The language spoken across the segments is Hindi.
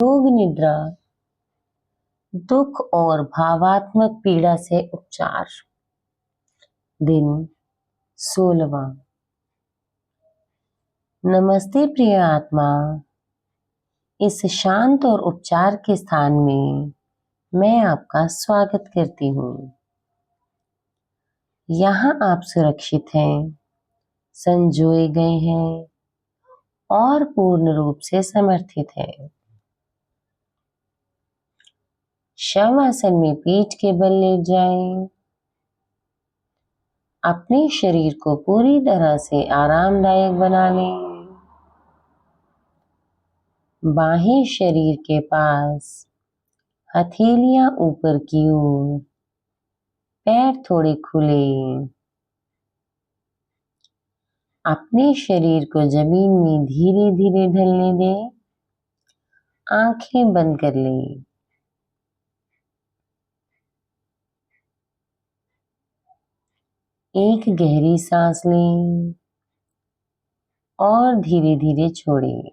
योग निद्रा, दुख और भावात्मक पीड़ा से उपचार। दिन 16वां। नमस्ते प्रिय आत्मा। इस शांत और उपचार के स्थान में मैं आपका स्वागत करती हूँ। यहाँ आप सुरक्षित हैं, संजोए गए हैं और पूर्ण रूप से समर्थित हैं। शवासन में पीठ के बल लेट जाएं। अपने शरीर को पूरी तरह से आरामदायक बना लें। बाहें शरीर के पास, हथेलियां ऊपर की ओर, पैर थोड़े खुले। अपने शरीर को जमीन में धीरे धीरे ढलने दें। आंखें बंद कर लें। एक गहरी सांस लें और धीरे धीरे छोड़ें।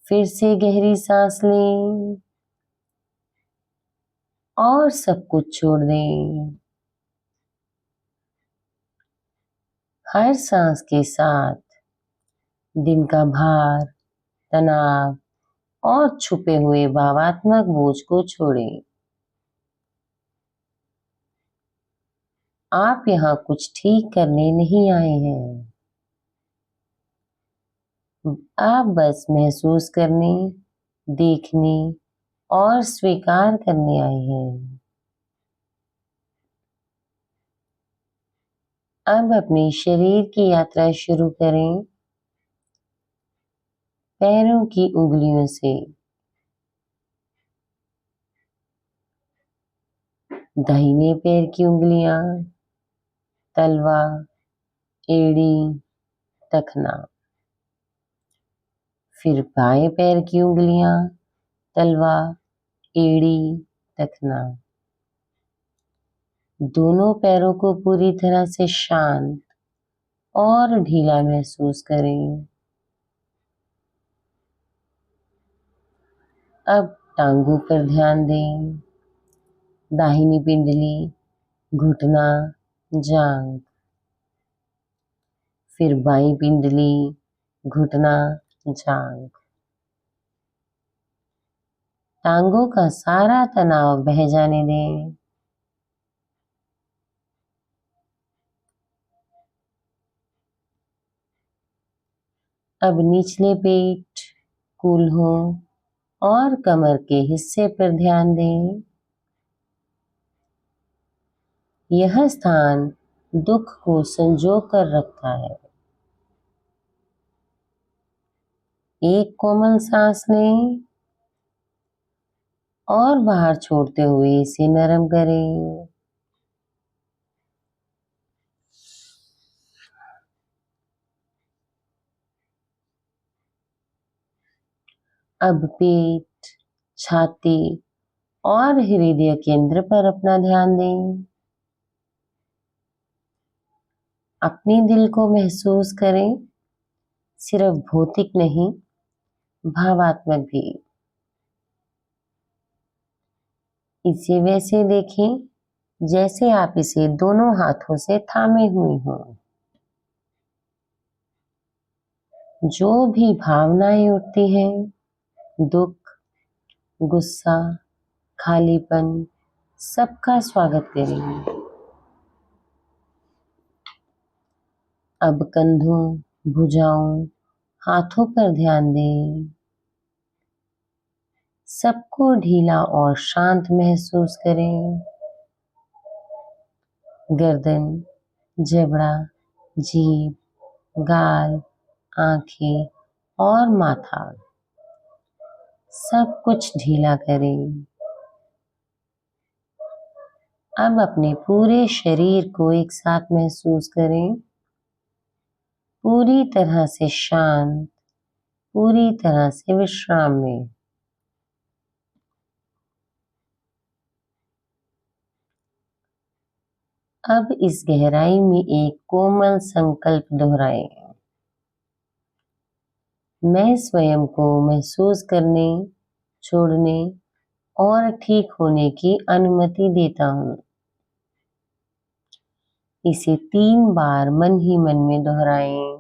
फिर से गहरी सांस लें और सब कुछ छोड़ दें। हर सांस के साथ दिन का भार, तनाव और छुपे हुए भावात्मक बोझ को छोड़ें। आप यहाँ कुछ ठीक करने नहीं आए हैं। आप बस महसूस करने, देखने और स्वीकार करने आए हैं। अब अपने शरीर की यात्रा शुरू करें। पैरों की उंगलियों से दाहिने पैर की उंगलियां, तलवा, एड़ी, टखना। फिर बाएं पैर की उंगलियां, तलवा, एड़ी, टखना। दोनों पैरों को पूरी तरह से शांत और ढीला महसूस करें। अब टांगों पर ध्यान दें। दाहिनी पिंडली, घुटना, जांघ। फिर बाईं पिंडली, घुटना, जांघ। टांगों का सारा तनाव बह जाने दें। अब निचले पेट, कूल्हों और कमर के हिस्से पर ध्यान दें। यह स्थान दुख को संजो कर रखता है। एक कोमल सांस लें और बाहर छोड़ते हुए इसे नरम करें। अब पेट, छाती और हृदय केंद्र पर अपना ध्यान दें। अपने दिल को महसूस करें, सिर्फ भौतिक नहीं, भावात्मक भी। इसे वैसे देखें जैसे आप इसे दोनों हाथों से थामे हुए हों। जो भी भावनाएं उठती हैं, दुख, गुस्सा, खालीपन, सबका स्वागत करें। अब कंधों, भुजाओं, हाथों पर ध्यान दें। सबको ढीला और शांत महसूस करें। गर्दन, जबड़ा, जीभ, गाल, आंखें और माथा, सब कुछ ढीला करें। अब अपने पूरे शरीर को एक साथ महसूस करें, पूरी तरह से शांत, पूरी तरह से विश्राम में। अब इस गहराई में एक कोमल संकल्प दोहराएं। मैं स्वयं को महसूस करने, छोड़ने और ठीक होने की अनुमति देता हूँ। इसे 3 बार मन ही मन में दोहराएं।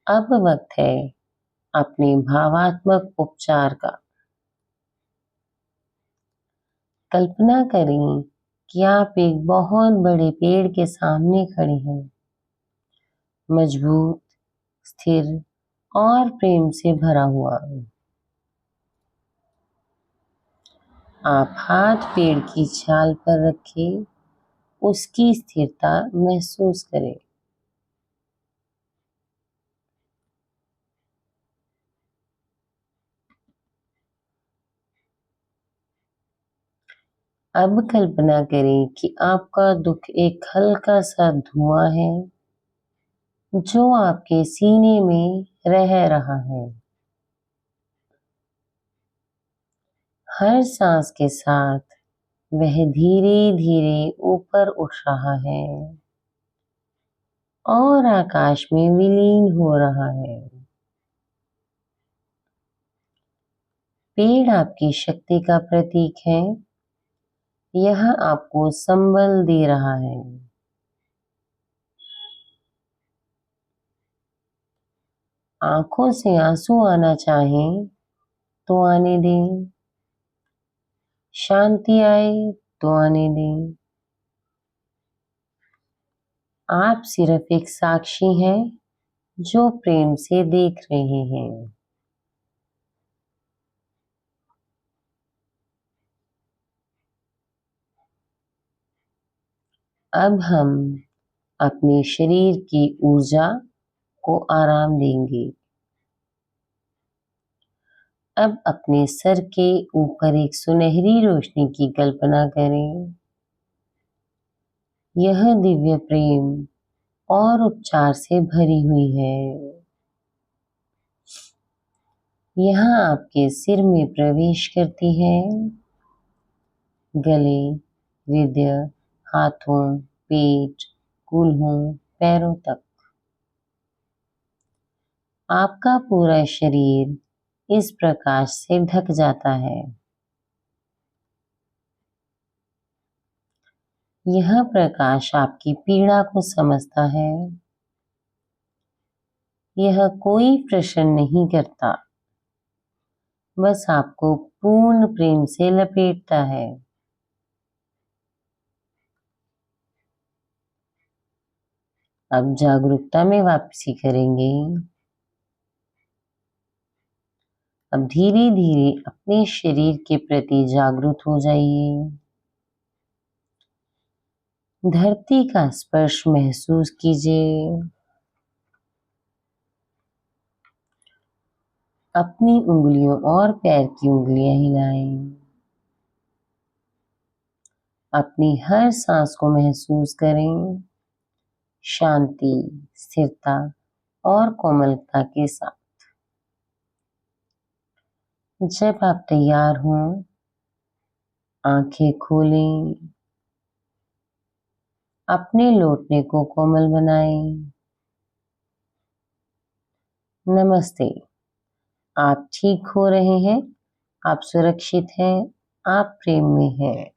अब वक्त है अपने भावात्मक उपचार का। कल्पना करें कि आप एक बहुत बड़े पेड़ के सामने खड़े हैं, मजबूत, स्थिर और प्रेम से भरा हुआ। आप हाथ पेड़ की छाल पर रखें, उसकी स्थिरता महसूस करें। अब कल्पना करें कि आपका दुख एक हल्का सा धुआं है जो आपके सीने में रह रहा है। हर सांस के साथ वह धीरे धीरे ऊपर उठ रहा है और आकाश में विलीन हो रहा है। पेड़ आपकी शक्ति का प्रतीक है। यह आपको संबल दे रहा है। आंखों से आंसू आना चाहें तो आने दें। शांति आए तो आने दें। आप सिर्फ एक साक्षी हैं जो प्रेम से देख रहे हैं। अब हम अपने शरीर की ऊर्जा को आराम देंगे। अब अपने सर के ऊपर एक सुनहरी रोशनी की कल्पना करें। यह दिव्य प्रेम और उपचार से भरी हुई है। यह आपके सिर में प्रवेश करती है, गले, हृदय, हाथों, पेट, कूल्हों, पैरों तक। आपका पूरा शरीर इस प्रकाश से ढक जाता है। यह प्रकाश आपकी पीड़ा को समझता है। यह कोई प्रश्न नहीं करता, बस आपको पूर्ण प्रेम से लपेटता है। अब जागरूकता में वापसी करेंगे। अब धीरे धीरे अपने शरीर के प्रति जागरूक हो जाइए। धरती का स्पर्श महसूस कीजिए। अपनी उंगलियों और पैर की उंगलियां हिलाएं। अपनी हर सांस को महसूस करें, शांति, स्थिरता और कोमलता के साथ। जब आप तैयार हों, आंखें खोलें। अपने लौटने को कोमल बनाएं। नमस्ते। आप ठीक हो रहे हैं। आप सुरक्षित हैं। आप प्रेम में हैं।